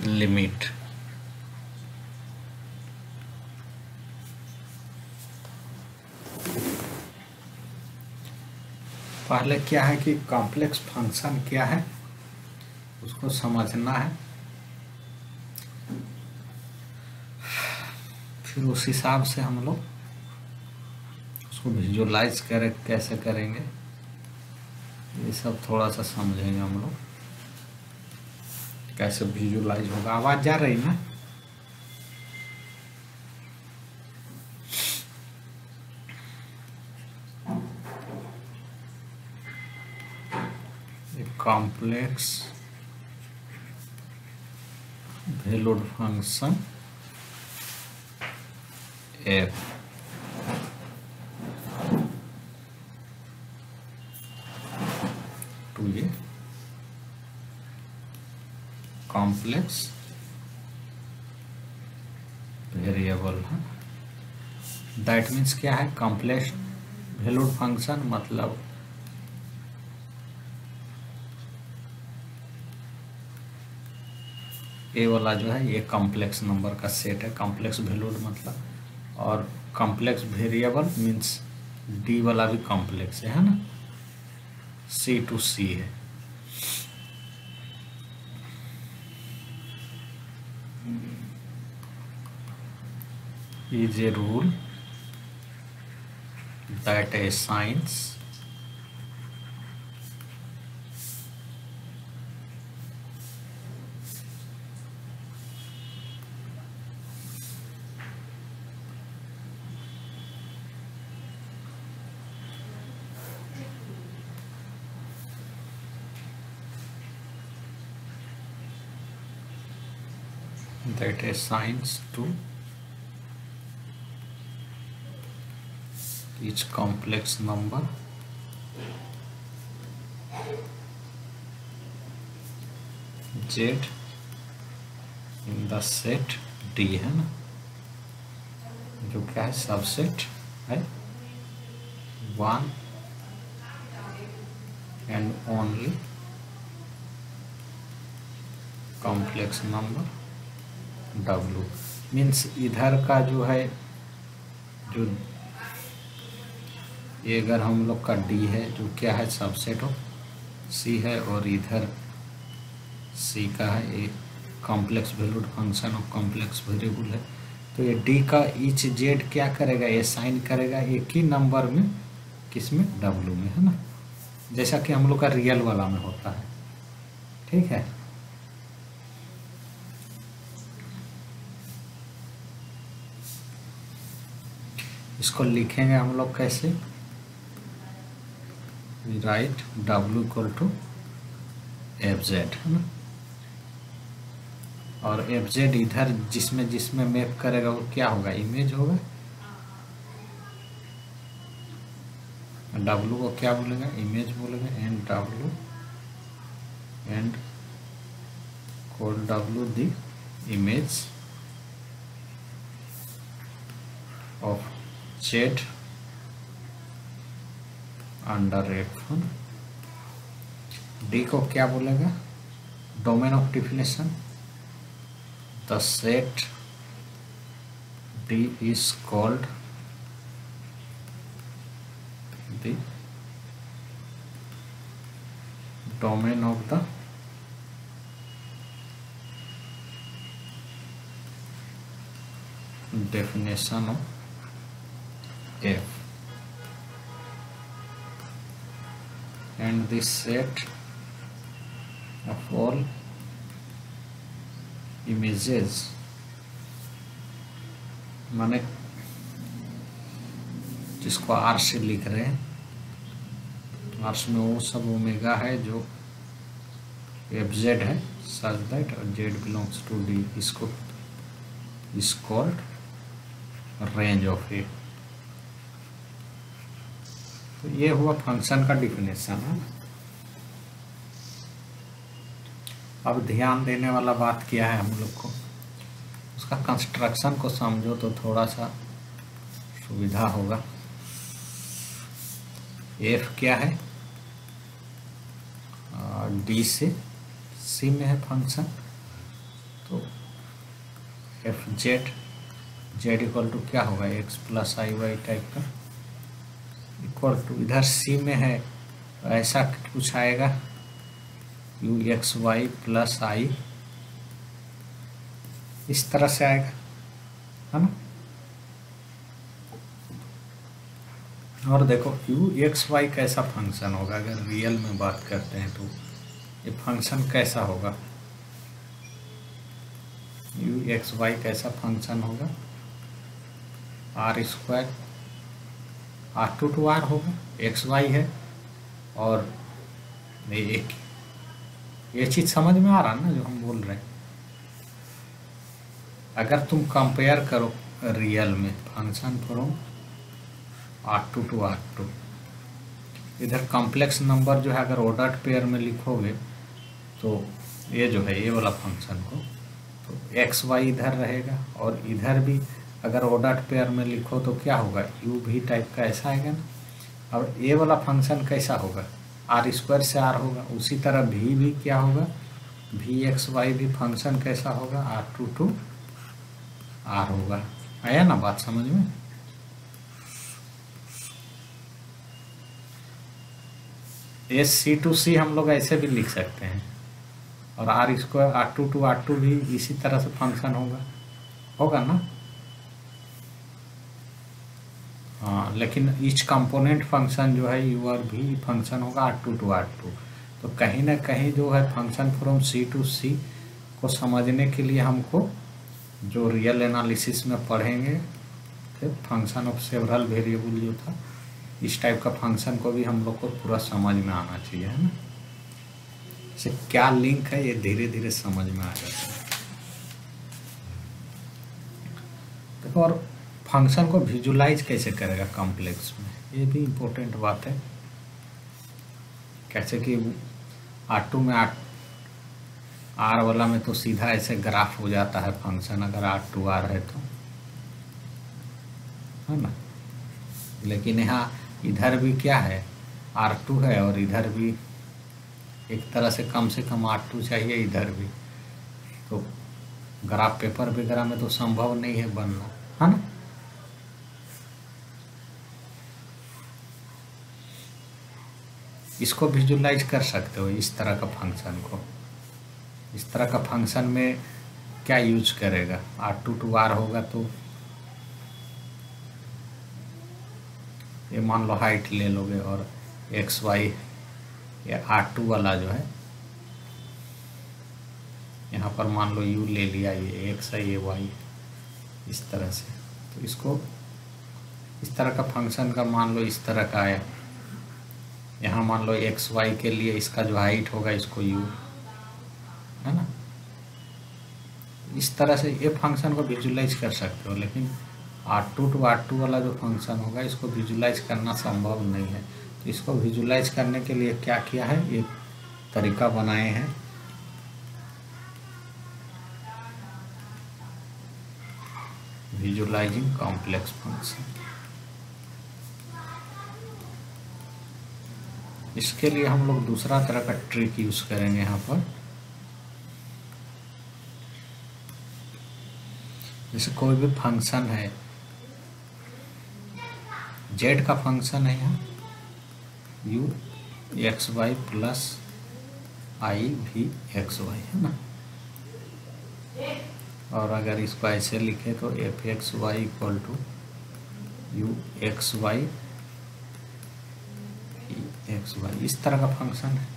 Limit. पहले क्या है कि कॉम्प्लेक्स फंक्शन क्या है उसको समझना है, फिर उस हिसाब से हम लोग उसको विजुअलाइज कैसे करेंगे ये सब थोड़ा सा समझेंगे हम लोग, कैसे विजुअलाइज होगा। आवाज जा रही ना? Complex valued function f to ये कॉम्प्लेक्स वेरिएबल है। दैट मीन्स क्या है, कॉम्प्लेक्स वैल्यूड फंक्शन मतलब ए वाला जो है ये कॉम्प्लेक्स नंबर का सेट है, कॉम्प्लेक्स वैल्यूड मतलब, और कॉम्प्लेक्स वेरिएबल मीन्स डी वाला भी कॉम्प्लेक्स है ना, सी टू सी है। is a rule that assigns to each complex number z in the set D है ना, जो क्या है सबसेट है one and only complex number W। Means इधर का जो है जो ये अगर हम लोग का D है जो क्या है सबसेट ऑफ C है, और इधर C का है एक complex valued function of complex variable है, तो ये D का ईच Z क्या करेगा, ये साइन करेगा एक ही नंबर में, किसमें, W में, है ना, जैसा कि हम लोग का रियल वाला में होता है। ठीक है, इसको लिखेंगे हम लोग कैसे, right W equal to FZ है ना, और FZ इधर जिसमें जिसमें मैप करेगा वो क्या होगा, इमेज होगा। W को क्या बोलेगा, इमेज बोलेगा, and W and call W the image of Z under F। D को क्या बोलेगा, domain of definition, the set D is called the domain of the definition of F, and this set of all images माने जिसको R से लिख रहे हैं, R में वो सब ओमेगा है जो FZ है, such that Z belongs to D, इसको is called range of A। तो ये हुआ फंक्शन का डिफिनेशन है। अब ध्यान देने वाला बात क्या है, हम लोग को उसका कंस्ट्रक्शन को समझो तो थोड़ा सा सुविधा होगा। F क्या है, D से C में है फंक्शन, तो f z z equal to क्या होगा, x plus i y type का, इक्वल टू इधर सी में है तो ऐसा कुछ आएगा, u x y plus i, इस तरह से आएगा, है ना। और देखो यू एक्स वाई कैसा फंक्शन होगा, अगर रियल में बात करते हैं तो ये फंक्शन कैसा होगा, यू एक्स वाई कैसा फंक्शन होगा, R square R to R होगा, एक्स वाई है, और ये चीज़ समझ में आ रहा ना जो हम बोल रहे हैं। अगर तुम कंपेयर करो रियल में function from R2 to R2, इधर कॉम्प्लेक्स नंबर जो है अगर ऑर्डर्ड पेयर में लिखोगे तो ये जो है ये वाला फंक्शन को, तो एक्स वाई इधर रहेगा, और इधर भी अगर ऑर्डर्ड पेयर में लिखो तो क्या होगा, यू भी टाइप का ऐसा आएगा ना। और ये वाला फंक्शन कैसा होगा, आर स्क्वायर से आर होगा, उसी तरह भी क्या होगा, भी एक्स वाई भी फंक्शन कैसा होगा, R2 to R होगा। आया ना बात समझ में। ये सी टू सी हम लोग ऐसे भी लिख सकते हैं, और are square R2 to R2 भी इसी तरह से फंक्शन होगा ना। हाँ, लेकिन ईच कंपोनेंट फंक्शन जो है यू आर भी फंक्शन होगा R2 to R2। तो कहीं ना कहीं जो है फंक्शन फ्रॉम सी टू सी को समझने के लिए हमको जो रियल एनालिसिस में पढ़ेंगे, फिर फंक्शन ऑफ सेवरल वेरिएबल जो था, इस टाइप का फंक्शन को भी हम लोग को पूरा समझ में आना चाहिए, है ना। इससे क्या लिंक है ये धीरे धीरे समझ में आ जाता है। देखो, और फंक्शन को विजुलाइज कैसे करेगा कॉम्प्लेक्स में, ये भी इम्पोर्टेंट बात है। कैसे कि R2 में आर वाला में तो सीधा ऐसे ग्राफ हो जाता है फंक्शन, अगर R2 R है तो, है ना। लेकिन यहाँ इधर भी क्या है, R2 है, और इधर भी एक तरह से कम R2 चाहिए इधर भी, तो ग्राफ पेपर वगैरह में तो संभव नहीं है बनना, है ना। इसको विजुलाइज कर सकते हो इस तरह का फंक्शन को। इस तरह का फंक्शन में क्या यूज करेगा, R2 to R होगा तो ये मान लो हाइट ले लोगे, और एक्स वाई या R2 वाला जो है यहाँ पर मान लो यू ले लिया, ये एक्स है ये वाई, इस तरह से। तो इसको इस तरह का फंक्शन का मान लो इस तरह का आया, यहाँ मान लो एक्स वाई के लिए इसका जो हाइट होगा इसको यू, है ना। इस तरह से ये फंक्शन को विजुलाइज कर सकते हो, लेकिन R2 to R2 वाला जो फंक्शन होगा इसको विजुलाइज करना संभव नहीं है। तो इसको विजुलाइज करने के लिए क्या किया है, ये तरीका बनाए हैं, विजुलाइजिंग कॉम्प्लेक्स फंक्शन। इसके लिए हम लोग दूसरा तरह का ट्रिक यूज करेंगे यहाँ पर। जैसे कोई भी फंक्शन है, जेड का फंक्शन है यहाँ यू एक्स वाई प्लस आई भी एक्स वाई, है ना। और अगर इसको ऐसे लिखे तो f x y equal to u x y x y, इस तरह का फंक्शन है।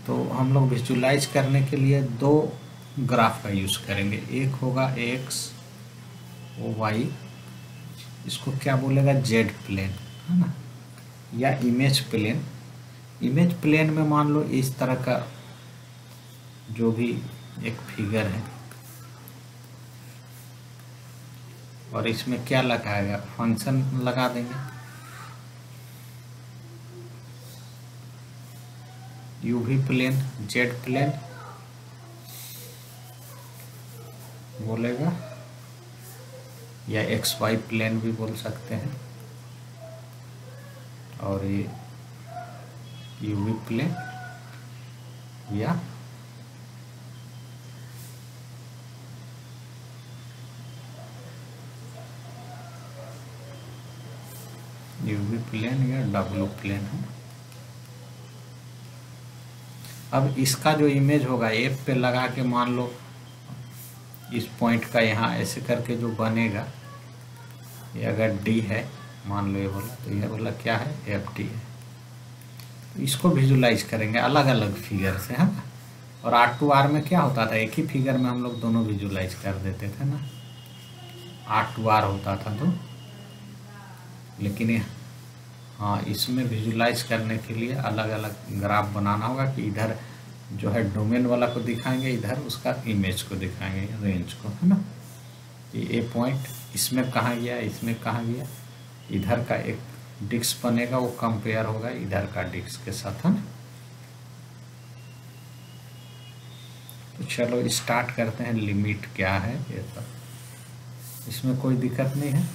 तो हम लोग विजुलाइज करने के लिए दो ग्राफ का यूज करेंगे, एक होगा एक्स वाई, इसको क्या बोलेगा जेड प्लेन, है ना, या इमेज प्लेन। इमेज प्लेन में मान लो इस तरह का जो भी एक फिगर है, और इसमें क्या लगाएगा, फंक्शन लगा देंगे, यू भी प्लेन जेड प्लेन बोलेगा, या एक्स वाई प्लेन भी बोल सकते हैं, और ये यू वी प्लेन, या यूवी प्लेन या डब्ल्यू प्लेन है। अब इसका जो इमेज होगा एफ पे लगा के मान लो इस पॉइंट का यहाँ ऐसे करके जो बनेगा, ये अगर डी है मान लो ये बोला, तो ये बोला क्या है एफ डी है। तो इसको विजुलाइज करेंगे अलग अलग फिगर से, है ना। और आर टू आर में क्या होता था, एक ही फिगर में हम लोग दोनों विजुलाइज कर देते थे ना, आर टू आर होता था तो। लेकिन ये हाँ, इसमें विजुलाइज करने के लिए अलग अलग ग्राफ बनाना होगा कि इधर जो है डोमेन वाला को दिखाएंगे, इधर उसका इमेज को दिखाएंगे, रेंज को, है ना। कि ए पॉइंट इसमें कहाँ गया, इसमें कहाँ गया, इधर का एक डिस्क बनेगा वो कंपेयर होगा इधर का डिस्क के साथ, है ना। तो चलो स्टार्ट करते हैं। लिमिट क्या है ये तो इसमें कोई दिक्कत नहीं है।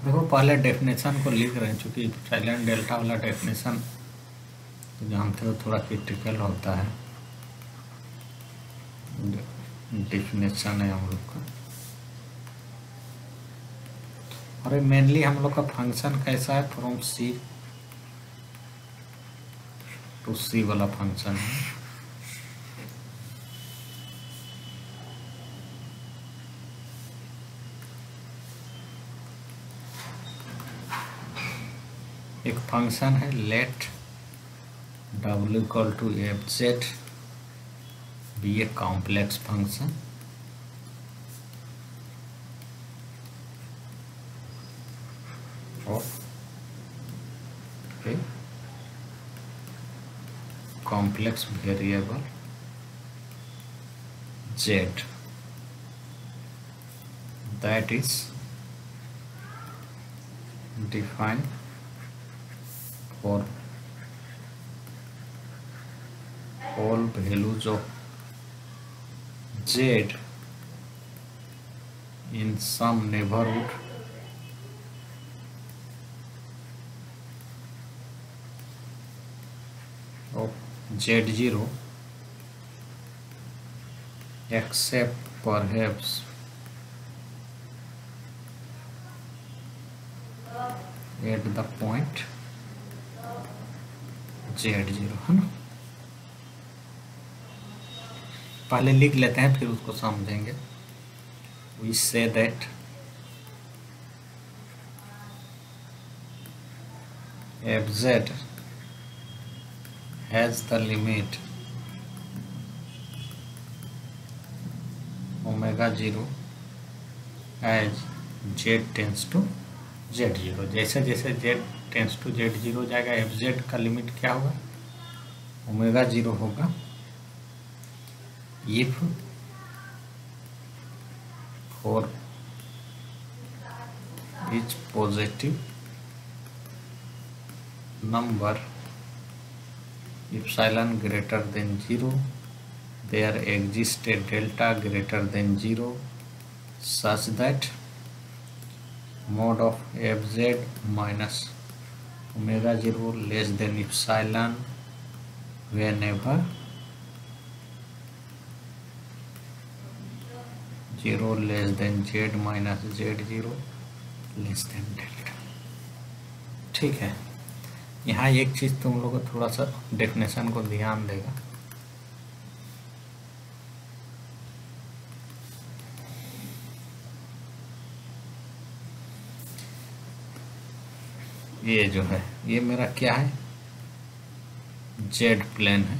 देखो पहले डेफिनेशन को लिख रहे हैं, चूँकि साइलेंट डेल्टा वाला डेफिनेशन तो जानते हो थोड़ा क्रिटिकल होता है। डेफिनेशन है हम लोग का, और मेनली हम लोग का फंक्शन कैसा है, फ्रॉम सी टू सी वाला फंक्शन है। एक फंक्शन है let w equal to F Z be a complex function, और complex variable z that is defined for all values of z in some neighborhood of z0 except perhaps at the point z0, है ना। पहले लिख लेते हैं फिर उसको समझेंगे। We say that fz has the limit omega 0 as z tends to z0। जैसे जैसे z टेंस टू z0 जाएगा, fz का लिमिट क्या होगा, ओमेगा 0 होगा। If for each positive number epsilon greater than 0 there exists a delta greater than 0 such that mod of fz minus omega 0 less than epsilon whenever 0 less than z minus z0 less than delta। ठीक है, यहाँ एक चीज़ तुम लोग को थोड़ा सा definition को ध्यान देगा। ये जो है ये मेरा क्या है, जेड प्लेन है,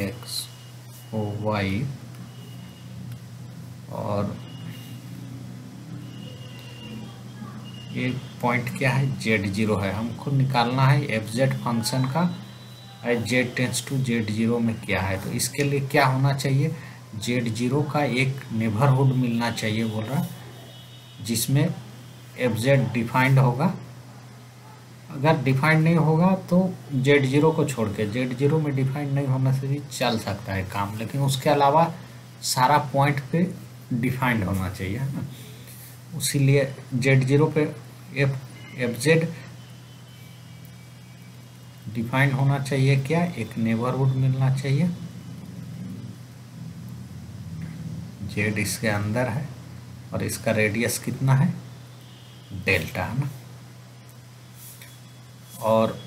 एक्स ओ वाई, और ये पॉइंट क्या है z0 है। हमको निकालना है fz फंक्शन का z टेंस टू z0 में क्या है। तो इसके लिए क्या होना चाहिए, z0 का एक नेबरहुड मिलना चाहिए बोल रहा, जिसमें fz डिफाइंड होगा अगर डिफाइंड नहीं होगा तो Z0 को छोड़ के, Z0 में डिफाइंड नहीं होने से भी चल सकता है काम, लेकिन उसके अलावा सारा पॉइंट पे डिफाइंड होना चाहिए, है ना। इसीलिए Z0 पे FZ डिफाइंड होना चाहिए, क्या एक नेबरहुड मिलना चाहिए, Z इसके अंदर है और इसका रेडियस कितना है, डेल्टा, है ना। और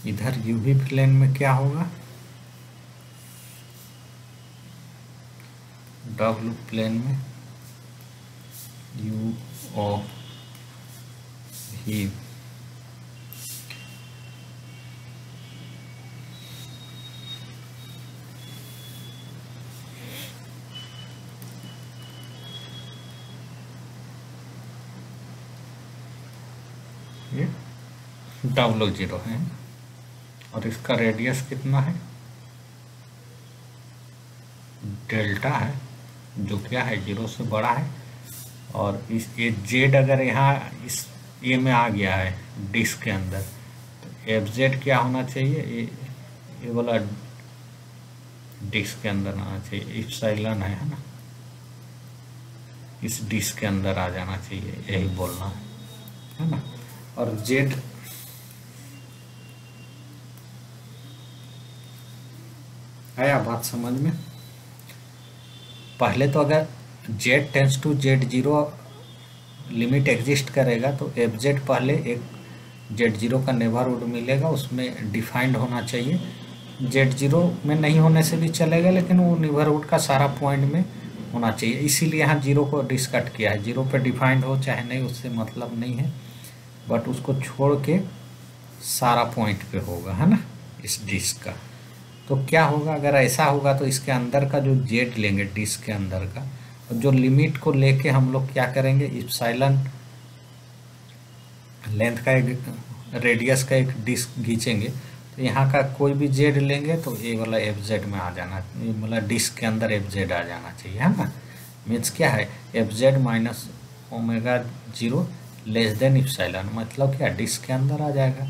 इधर यूवी प्लेन में क्या होगा, डब्ल्यू प्लेन में यू ओ ही ये W0 है और इसका रेडियस कितना है, डेल्टा है, जो क्या है 0 से बड़ा है। और इस ये Z अगर यहाँ इस ये में आ गया है डिस्क के अंदर, तो FZ क्या होना चाहिए, ये वाला डिस्क के अंदर आना चाहिए, इप्सिलॉन है ना, इस डिस्क के अंदर आ जाना चाहिए, यही बोलना है ना। और Z आया बात समझ में। पहले तो अगर Z tends to Z0 limit exist करेगा तो FZ पहले एक Z0 का नेबरहुड मिलेगा, उसमें डिफाइंड होना चाहिए। Z0 में नहीं होने से भी चलेगा, लेकिन वो नेबरहुड का सारा पॉइंट में होना चाहिए, इसीलिए यहाँ 0 को डिस्कट किया है। 0 पे डिफाइंड हो चाहे नहीं उससे मतलब नहीं है, बट उसको छोड़ के सारा पॉइंट पे होगा, है ना, इस डिस्क का। तो क्या होगा, अगर ऐसा होगा तो इसके अंदर का जो Z लेंगे डिस्क के अंदर का, और जो लिमिट को लेके हम लोग क्या करेंगे, इप्सिलॉन लेंथ का एक रेडियस का एक डिस्क खींचेंगे, तो यहाँ का कोई भी Z लेंगे तो ये वाला FZ में आ जाना, ये मतलब डिस्क के अंदर FZ आ जाना चाहिए, है ना। मीन्स क्या है, FZ minus ω0 less than epsilon, मतलब क्या डिस्क के अंदर आ जाएगा।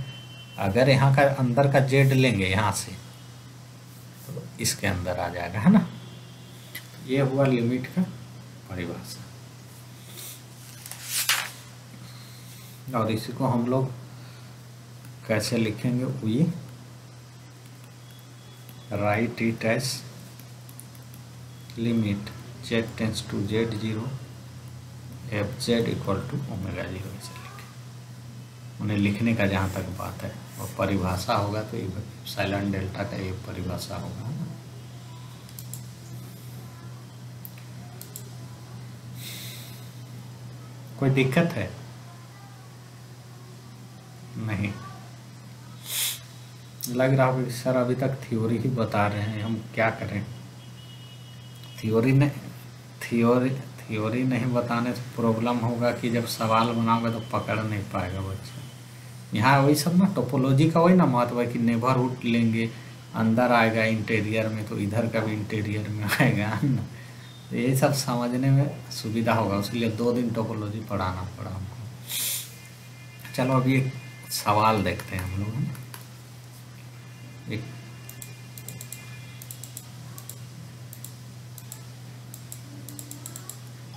अगर यहाँ का अंदर का Z लेंगे यहाँ से तो इसके अंदर आ जाएगा, है ना। ये हुआ लिमिट का परिभाषा। और इसी को हम लोग कैसे लिखेंगे, we write it as limit Z tends to Z0 FZ equal to ω0, ऐसे लिखें। उन्हें लिखने का जहाँ तक बात है, और परिभाषा होगा तो इप्सिलॉन डेल्टा का ये परिभाषा होगा, है ना। कोई दिक्कत है नहीं, लग रहा है सर अभी तक थ्योरी ही बता रहे हैं, हम क्या करें। थ्योरी नहीं बताने से प्रॉब्लम होगा कि जब सवाल बनाओगे तो पकड़ नहीं पाएगा बच्चा। यहाँ वही सब ना, टोपोलॉजी का वही ना महत्व है कि नेबरहुड लेंगे, अंदर आएगा इंटीरियर में तो इधर का भी इंटीरियर में आएगा, है ना। तो ये सब समझने में सुविधा होगा, उसके लिए 2 दिन टोपोलॉजी पढ़ाना पड़ा हमको। चलो अभी एक सवाल देखते हैं हम लोग, है ना। एक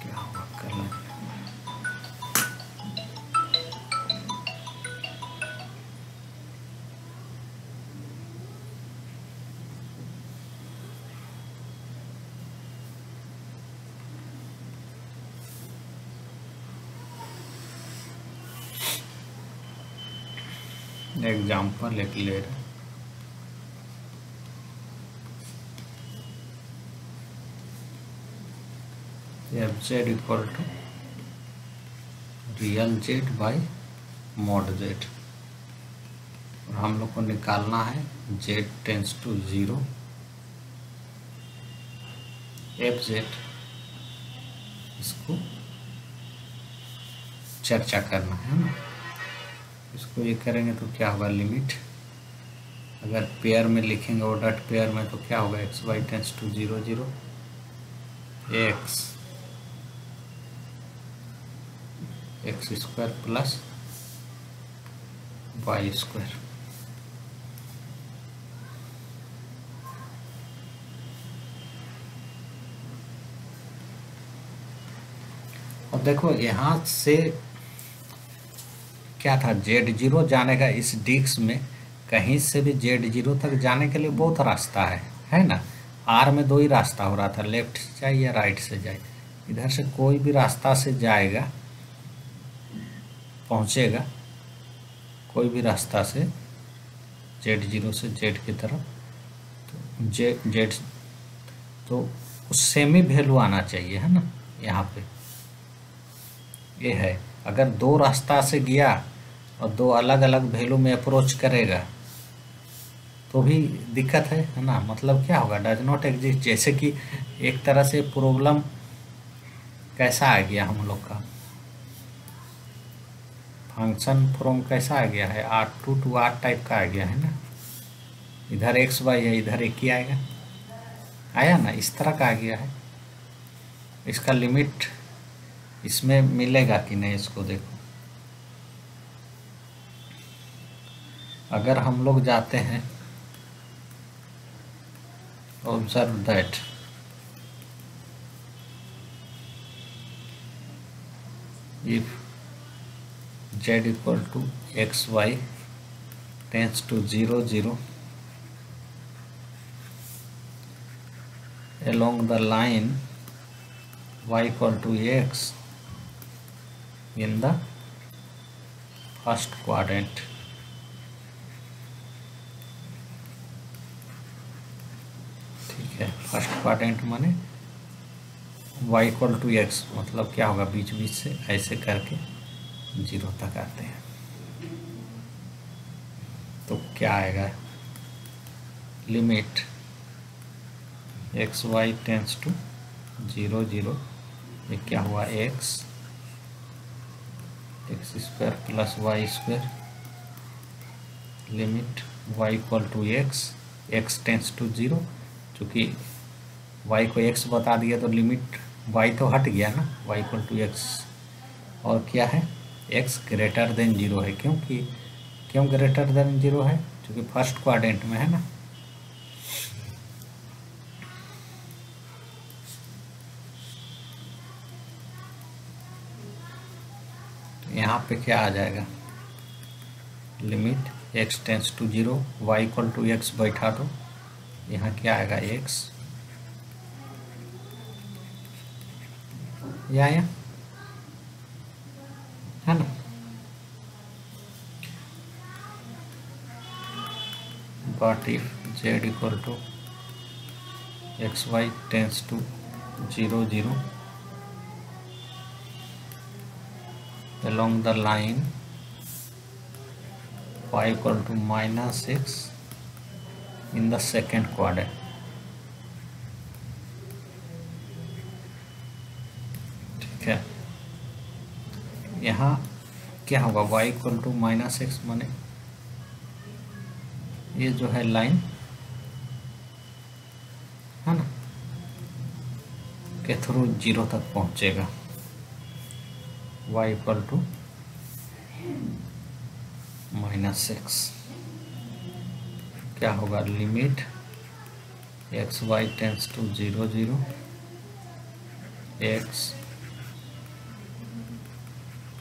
क्या होगा कर लें, एग्जाम्पल एक ले रहे, FZ equal to real Z by mod Z, और हम लोग को निकालना है Z टेंस टू 0 FZ, इसको चर्चा करना है ना। इसको ये करेंगे तो क्या होगा, लिमिट अगर पेयर में लिखेंगे और डॉट पेयर में तो क्या होगा, XY tends to 0 0 x square plus pi square. और देखो यहाँ से क्या था, Z0 जाने का इस डिस्क में कहीं से भी Z0 तक जाने के लिए बहुत रास्ता है ना। R में दो ही रास्ता हो रहा था, लेफ्ट से जाए या राइट से जाए। इधर से कोई भी रास्ता से जाएगा, पहुँचेगा कोई भी रास्ता से Z0 से Z की तरफ, तो Z तो उस सेम ही वैल्यू आना चाहिए, है ना। यहाँ पे ये है, अगर दो रास्ता से गया और दो अलग अलग वैल्यू में अप्रोच करेगा तो भी दिक्कत है ना। मतलब क्या होगा, डज नॉट एग्जिस्ट। जैसे कि एक तरह से प्रॉब्लम कैसा आ गया हम लोग का, फंक्शन फ्रॉम कैसा आ गया है, R2 to R टाइप का आ गया है ना। इधर एक्स वाई है, इधर एक ही आएगा, आया ना, इस तरह का आ गया है। इसका लिमिट इसमें मिलेगा कि नहीं, इसको देखो। अगर हम लोग जाते हैं, observe that if z equal to x y tends to 0 0 along the line y equal to x in the first quadrant। ठीक है, फर्स्ट क्वाड्रेंट माने y इक्वल टू एक्स, मतलब क्या होगा, बीच बीच से ऐसे करके 0 तक आते हैं। तो क्या आएगा, limit x y tends to 0 0, ये क्या हुआ, x square plus y square, limit y equal to x tends to 0। चूँकि y को x बता दिया तो लिमिट y तो हट गया ना, y इक्वल टू एक्स। और क्या है, x ग्रेटर देन 0 है, क्यों ग्रेटर देन 0 है, क्योंकि फर्स्ट क्वाड्रेंट में है ना। यहाँ पे क्या आ जाएगा, limit x tends to 0, y equal to x बैठा दो, यहाँ क्या आएगा, x, या है ना। But if z equal to x y tends to 0 0 along the line y equal to -6 in the second quadrant। ठीक है, यहाँ क्या होगा, y इक्वल टू -6 माने ये जो है लाइन है ना, के थ्रू 0 तक पहुंचेगा। y इक्वल टू -6 क्या होगा, limit x y tends to 0 0 x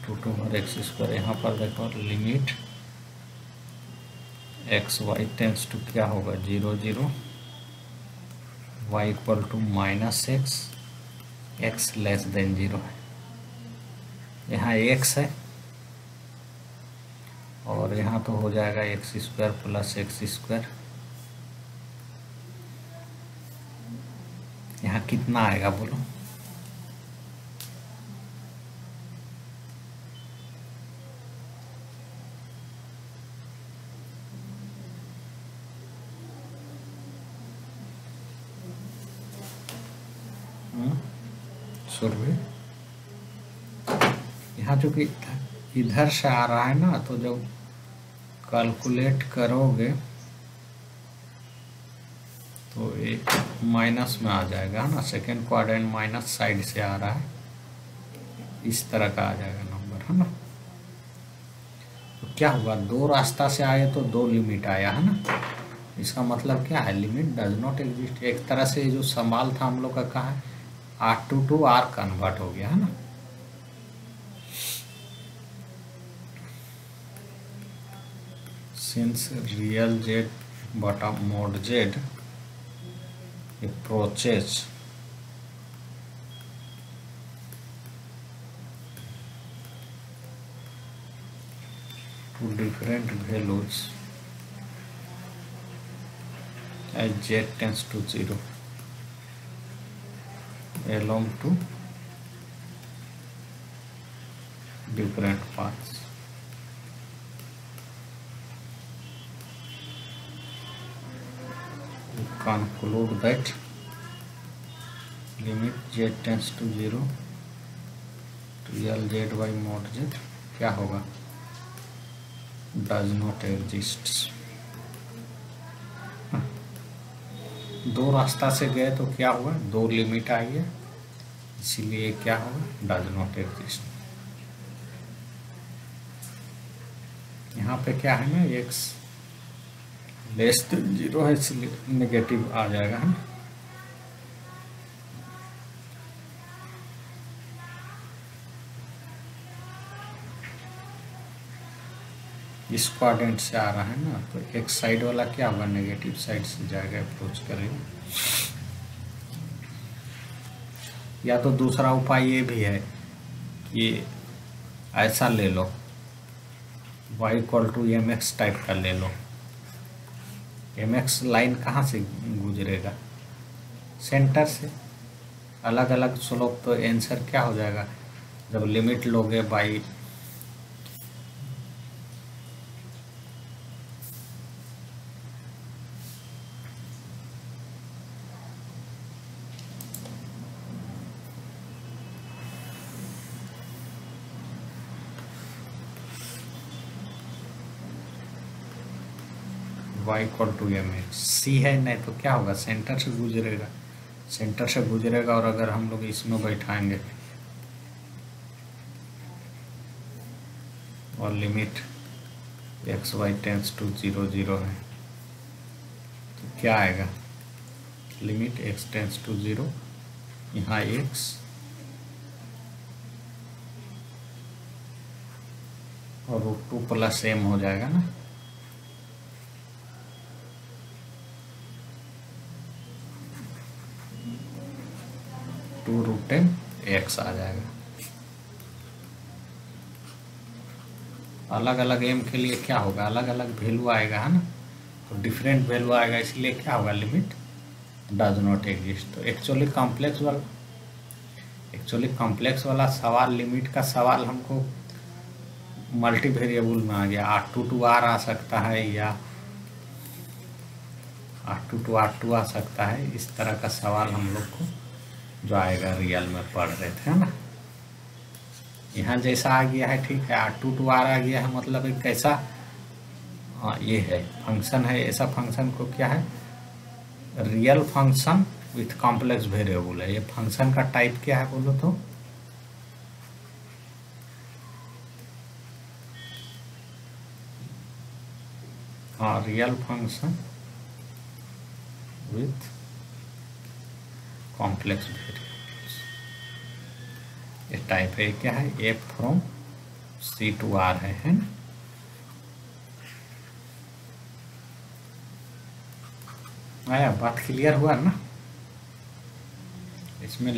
to और एक्स स्क्वायर। यहाँ पर देखो limit x y tends to क्या होगा, 0 0 y equal to -6 x less than 0 है। यहाँ x है और यहाँ तो हो जाएगा x square plus x square. यहाँ कितना आएगा बोलो, सुरभि। यहाँ चूँकि इधर से आ रहा है ना, तो जब कैलकुलेट करोगे तो एक माइनस में आ जाएगा ना, सेकेंड क्वाड्रेंट माइनस साइड से आ रहा है, इस तरह का आ जाएगा नंबर, है ना। तो क्या हुआ, दो रास्ता से आए तो दो लिमिट आया है ना। इसका मतलब क्या है, लिमिट डज नॉट एग्जिस्ट। एक तरह से जो सवाल था हम लोग का कहा है, R2 to R कन्वर्ट हो गया है ना। Since real Z bottom mode Z approaches to different values as z tends to 0 along to different paths. We conclude that limit z tends to 0 real z by mod z क्या होगा, does not exist. दो रास्ता से गए तो क्या हुआ, दो लिमिट आई है, इसीलिए क्या होगा, डज नॉट एग्जिस्ट। यहाँ पे क्या है ना, x लेस देन 0 है, इसलिए नेगेटिव आ जाएगा है ना। इस क्वाड्रेंट से आ रहा है ना, तो एक साइड वाला क्या होगा, नेगेटिव साइड से जाएगा, अप्रोच करेगा। या तो दूसरा उपाय ये भी है कि ऐसा ले लो, y equal to mx type का ले लो। mx लाइन कहाँ से गुजरेगा, सेंटर से। अलग अलग स्लोप, तो आंसर क्या हो जाएगा, जब लिमिट लोगे by y equal to mx। c है नहीं तो क्या होगा, सेंटर से गुजरेगा, सेंटर से गुजरेगा। और अगर हम लोग इसमें बैठाएंगे और limit x y tends to 0 0 है, तो क्या आएगा, लिमिट x टेंस टू 0, यहाँ x और √2 प्लस m हो जाएगा ना। √10x आ जाएगा। अलग अलग m के लिए क्या होगा, अलग अलग वैल्यू आएगा है ना, तो डिफरेंट वैल्यू आएगा, इसलिए क्या होगा, लिमिट डज नॉट एग्जिस्ट। तो एक्चुअली कॉम्प्लेक्स वाला सवाल, लिमिट का सवाल हमको मल्टी वेरिएबल में आ गया। R2 to R आ सकता है या R2 to R2 आ सकता है। इस तरह का सवाल हम लोग को जो आएगा रियल में पढ़ रहे थे ना। यहाँ जैसा आ गया है, ठीक है, R2 to R आ गया है, मतलब एक कैसा, हाँ ये है फंक्शन है, ऐसा फंक्शन को क्या है, real function with complex variable है। ये फंक्शन का टाइप क्या है बोलो तो, हाँ real function with complex variables. ये टाइप है, क्या है, f from C to R है ना। आया, बात क्लियर हुआ ना इसमें।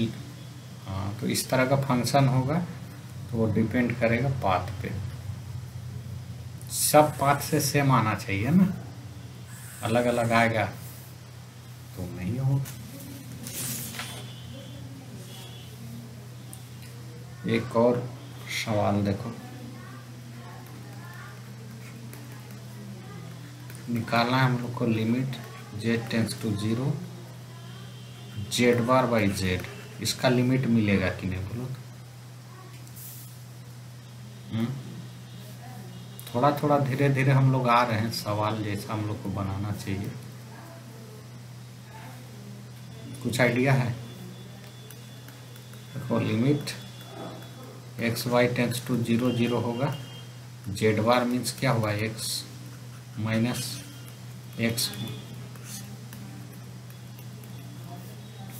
हाँ, तो इस तरह का फंक्शन होगा तो वो डिपेंड करेगा पाथ पे। सब पाथ से सेम आना चाहिए ना, अलग अलग आएगा तो नहीं होगा। एक और सवाल देखो, निकालना है हम लोग को, limit z tends to 0 z bar by z। इसका लिमिट मिलेगा कि नहीं बोलो तो। थोड़ा थोड़ा धीरे धीरे हम लोग आ रहे हैं, सवाल जैसा हम लोग को बनाना चाहिए। कुछ आइडिया है, देखो limit x y tends to 0 0 होगा, जेड बार मीन्स क्या हुआ, एक्स माइनस एक्स,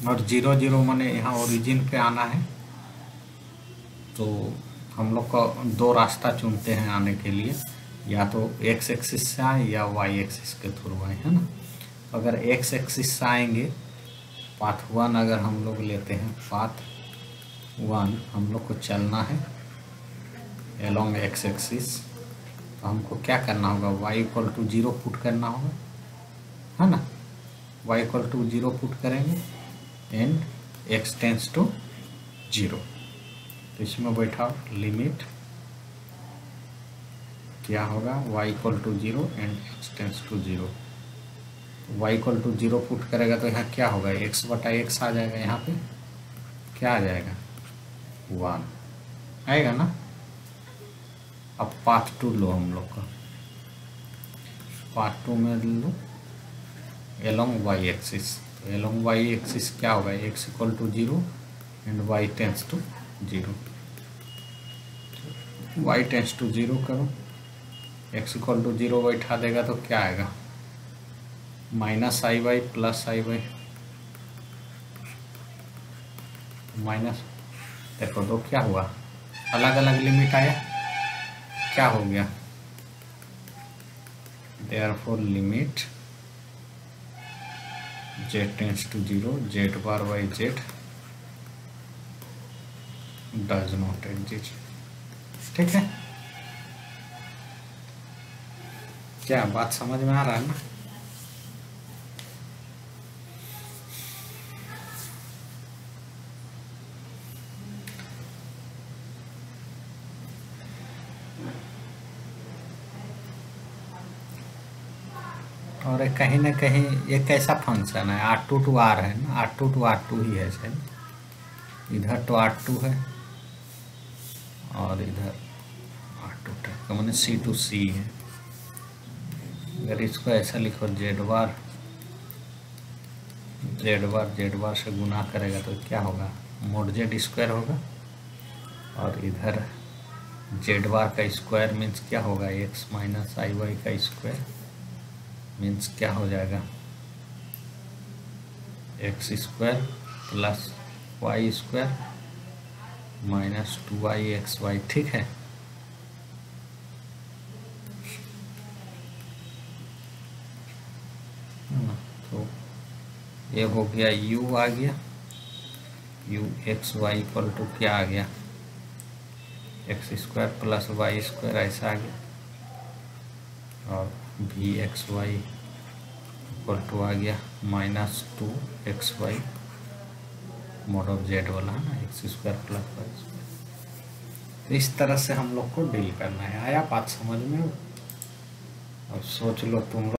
और 0 0 माने यहाँ ओरिजिन पे आना है। तो हम लोग का दो रास्ता चुनते हैं आने के लिए, या तो एक्स एक्सिस से आए या वाई एक्सिस के थ्रू आए, है ना। अगर एक्स एक्सिस से आएंगे, पाथ 1 अगर हम लोग लेते हैं, पाथ 1 हम लोग को चलना है एलोंग एक्स एक्सिस, तो हमको क्या करना होगा, वाई इक्वल टू 0 पुट करना होगा, है ना। वाई इक्वल टू 0 पुट करेंगे एंड एक्स टेंस टू 0। तो इसमें बैठा लिमिट क्या होगा, y equal to 0 and x tends to 0। y equal to 0 put करेगा तो यहाँ क्या होगा, x बटा x आ जाएगा, यहाँ पे क्या आ जाएगा, 1 आएगा ना। अब पाथ 2 लो हम लोग का, पाथ 2 में लो एलोंग y एक्सिस, तो एलोंग y एक्सिस क्या होगा, x equal to 0 and y tends to 0। y tends to 0 करो, x इक्वल टू 0 बैठा देगा तो क्या आएगा, minus I by plus I by minus, देखो तो क्या हुआ, अलग अलग लिमिट आया, क्या हो गया, therefore limit z tends to 0 z bar by z does not exist. ठीक है, क्या बात समझ में आ रहा है ना। और कहीं ना कहीं एक कैसा फंक्शन है, R2 टू R है ना, R2 टू R2 ही है शायद, इधर तो R2 है और इधर R2 तक मैंने C टू C है। अगर इसको ऐसा लिखो, जेड बार से गुना करेगा तो क्या होगा, मोड जेड स्क्वायर होगा, और इधर जेड बार का स्क्वायर मीन्स क्या होगा, एक्स माइनस आई वाई का स्क्वायर मीन्स क्या हो जाएगा, x square plus y square minus 2yxy। ठीक है, तो ये हो गया, u आ गया, u x y equal to क्या आ गया, x square plus y square ऐसा आ गया, और भी एक्स वाई इक्वल टू आ गया minus 2xy mod of z वाला है ना, x square plus y square. तो इस तरह से हम लोग को डील करना है। आया बात समझ में, अब सोच लो तुम लोग।